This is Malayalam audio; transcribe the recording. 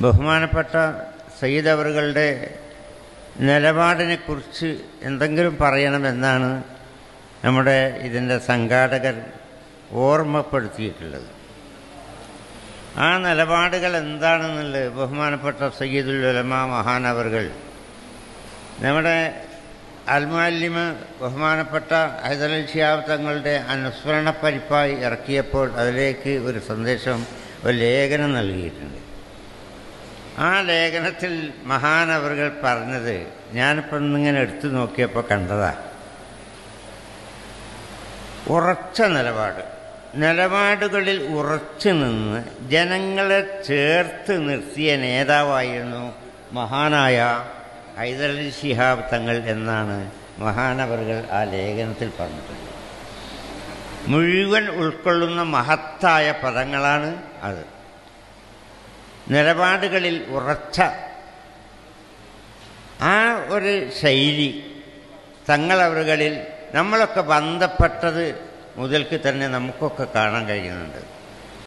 ബഹുമാനപ്പെട്ട സയ്യിദ് അവറുകളുടെ നിലപാടിനെക്കുറിച്ച് എന്തെങ്കിലും പറയണമെന്നാണ് നമ്മുടെ ഇതിൻ്റെ സംഘാടകർ ഓർമ്മപ്പെടുത്തിയിട്ടുള്ളത്. ആ നിലപാടുകൾ എന്താണെന്നുള്ളത് ബഹുമാനപ്പെട്ട സയ്യിദുൽ ഉലമ മഹാനവറുകൾ നമ്മുടെ അൽമുഅല്ലിമ് ബഹുമാനപ്പെട്ട ഹൈദരലി ശിഹാബ് തങ്ങളുടെ അനുസ്മരണ പരിപ്പായി ഇറക്കിയപ്പോൾ അതിലേക്ക് ഒരു സന്ദേശം, ഒരു ലേഖനം നൽകിയിട്ടുണ്ട്. ആ ലേഖനത്തിൽ മഹാനവറുകൾ പറഞ്ഞത് ഞാനിപ്പോൾ ഇന്നിങ്ങനെ എടുത്തു നോക്കിയപ്പോൾ കണ്ടതാ. ഉറച്ച നിലപാടുകളിൽ ഉറച്ചു നിന്ന് ജനങ്ങളെ ചേർത്ത് നിർത്തിയ നേതാവായിരുന്നു മഹാനായ ഹൈദരലി ശിഹാബ് തങ്ങൾ എന്നാണ് മഹാനവറുകൾ ആ ലേഖനത്തിൽ പറഞ്ഞിട്ടുള്ളത്. മുഴുവൻ ഉൾക്കൊള്ളുന്ന മഹത്തായ പദങ്ങളാണ് അത്. നിലപാടുകളിൽ ഉറച്ച ആ ഒരു ശൈലി തങ്ങളവറുകളിൽ നമ്മളൊക്കെ ബന്ധപ്പെട്ടത് മുതൽക്ക് തന്നെ നമുക്കൊക്കെ കാണാൻ കഴിയുന്നുണ്ട്.